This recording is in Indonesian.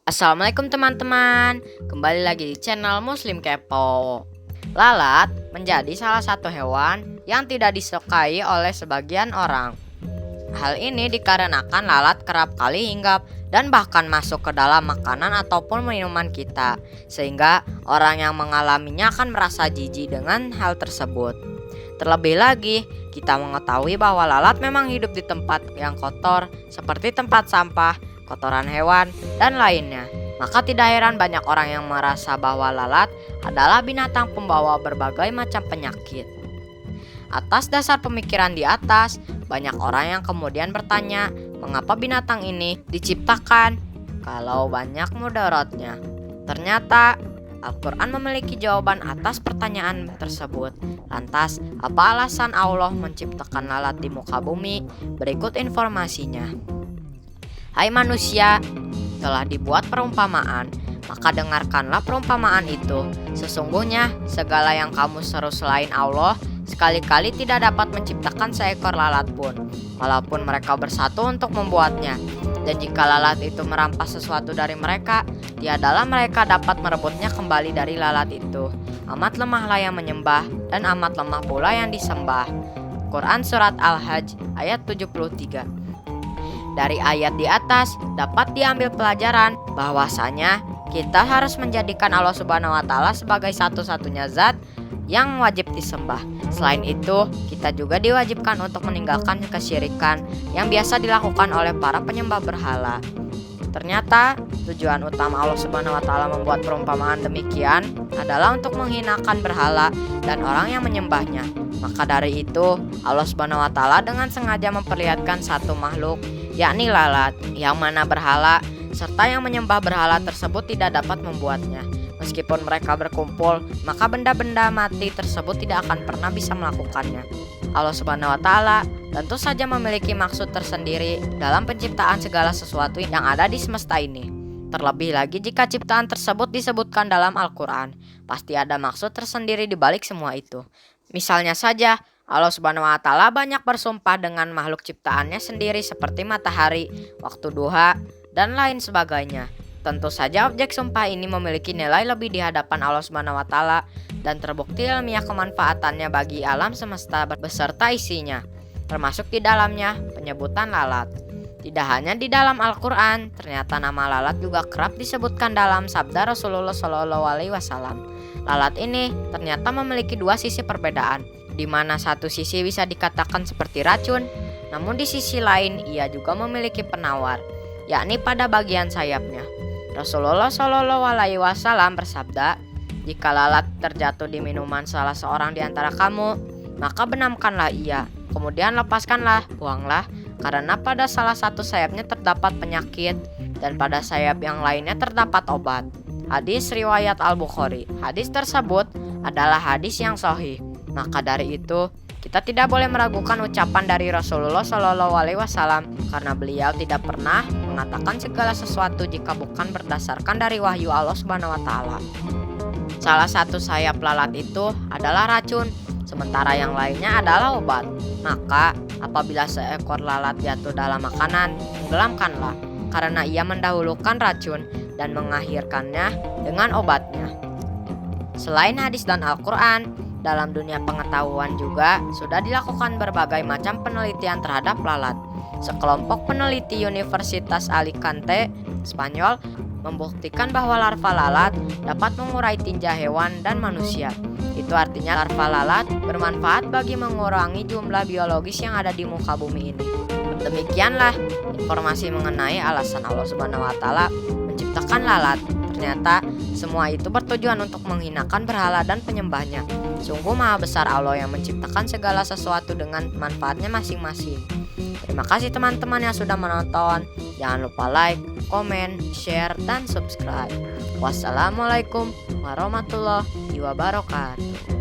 Assalamualaikum teman-teman, kembali lagi di channel Muslim Kepo. Lalat menjadi salah satu hewan yang tidak disukai oleh sebagian orang. Hal ini dikarenakan lalat kerap kali hinggap dan bahkan masuk ke dalam makanan ataupun minuman kita, sehingga orang yang mengalaminya akan merasa jijik dengan hal tersebut. Terlebih lagi, kita mengetahui bahwa lalat memang hidup di tempat yang kotor seperti tempat sampah, kotoran hewan, dan lainnya. Maka tidak heran banyak orang yang merasa bahwa lalat adalah binatang pembawa berbagai macam penyakit. Atas dasar pemikiran di atas, banyak orang yang kemudian bertanya, mengapa binatang ini diciptakan kalau banyak mudaratnya? Ternyata Al-Quran memiliki jawaban atas pertanyaan tersebut. Lantas, apa alasan Allah menciptakan lalat di muka bumi? Berikut informasinya. Hai manusia, telah dibuat perumpamaan, maka dengarkanlah perumpamaan itu. Sesungguhnya segala yang kamu seru selain Allah sekali-kali tidak dapat menciptakan seekor lalat pun, walaupun mereka bersatu untuk membuatnya. Dan jika lalat itu merampas sesuatu dari mereka, tiadalah mereka dapat merebutnya kembali dari lalat itu. Amat lemahlah yang menyembah, dan amat lemah pula yang disembah. Quran Surat Al-Hajj ayat 73. Dari ayat di atas dapat diambil pelajaran bahwasanya kita harus menjadikan Allah Subhanahu wa taala sebagai satu-satunya zat yang wajib disembah. Selain itu, kita juga diwajibkan untuk meninggalkan kesyirikan yang biasa dilakukan oleh para penyembah berhala. Ternyata tujuan utama Allah Subhanahu wa taala membuat perumpamaan demikian adalah untuk menghinakan berhala dan orang yang menyembahnya. Maka dari itu, Allah Subhanahu wa taala dengan sengaja memperlihatkan satu makhluk, yakni lalat, yang mana berhala serta yang menyembah berhala tersebut tidak dapat membuatnya. Meskipun mereka berkumpul, maka benda-benda mati tersebut tidak akan pernah bisa melakukannya. Allah Subhanahu wa taala tentu saja memiliki maksud tersendiri dalam penciptaan segala sesuatu yang ada di semesta ini. Terlebih lagi jika ciptaan tersebut disebutkan dalam Al-Quran, pasti ada maksud tersendiri di balik semua itu. Misalnya saja, Allah Subhanahu wa taala banyak bersumpah dengan makhluk ciptaannya sendiri seperti matahari, waktu duha, dan lain sebagainya. Tentu saja objek sumpah ini memiliki nilai lebih di hadapan Allah Subhanahu wa taala dan terbukti ilmiah kemanfaatannya bagi alam semesta beserta isinya, termasuk di dalamnya penyebutan lalat. Tidak hanya di dalam Al-Quran, ternyata nama lalat juga kerap disebutkan dalam sabda Rasulullah SAW. Lalat ini ternyata memiliki dua sisi perbedaan, di mana satu sisi bisa dikatakan seperti racun, namun di sisi lain ia juga memiliki penawar, yakni pada bagian sayapnya. Rasulullah SAW bersabda, jika lalat terjatuh di minuman salah seorang di antara kamu, maka benamkanlah ia, kemudian lepaskanlah, buanglah, karena pada salah satu sayapnya terdapat penyakit dan pada sayap yang lainnya terdapat obat. Hadis riwayat Al-Bukhari. Hadis tersebut adalah hadis yang sahih. Maka dari itu, kita tidak boleh meragukan ucapan dari Rasulullah SAW karena beliau tidak pernah mengatakan segala sesuatu jika bukan berdasarkan dari wahyu Allah Subhanahu wa taala. Salah satu sayap lalat itu adalah racun, sementara yang lainnya adalah obat. Maka apabila seekor lalat jatuh dalam makanan, tenggelamkanlah, karena ia mendahulukan racun dan mengakhirkannya dengan obatnya. Selain hadis dan Al-Quran, dalam dunia pengetahuan juga sudah dilakukan berbagai macam penelitian terhadap lalat. Sekelompok peneliti Universitas Alicante, Spanyol, membuktikan bahwa larva lalat dapat mengurai tinja hewan dan manusia. Itu artinya larva lalat bermanfaat bagi mengurangi jumlah biologis yang ada di muka bumi ini. Demikianlah informasi mengenai alasan Allah Subhanahu wa taala menciptakan lalat. Ternyata semua itu bertujuan untuk menghinakan berhala dan penyembahnya. Sungguh maha besar Allah yang menciptakan segala sesuatu dengan manfaatnya masing-masing. Terima kasih teman-teman yang sudah menonton. Jangan lupa like, komen, share, dan subscribe. Wassalamualaikum warahmatullahi wabarakatuh.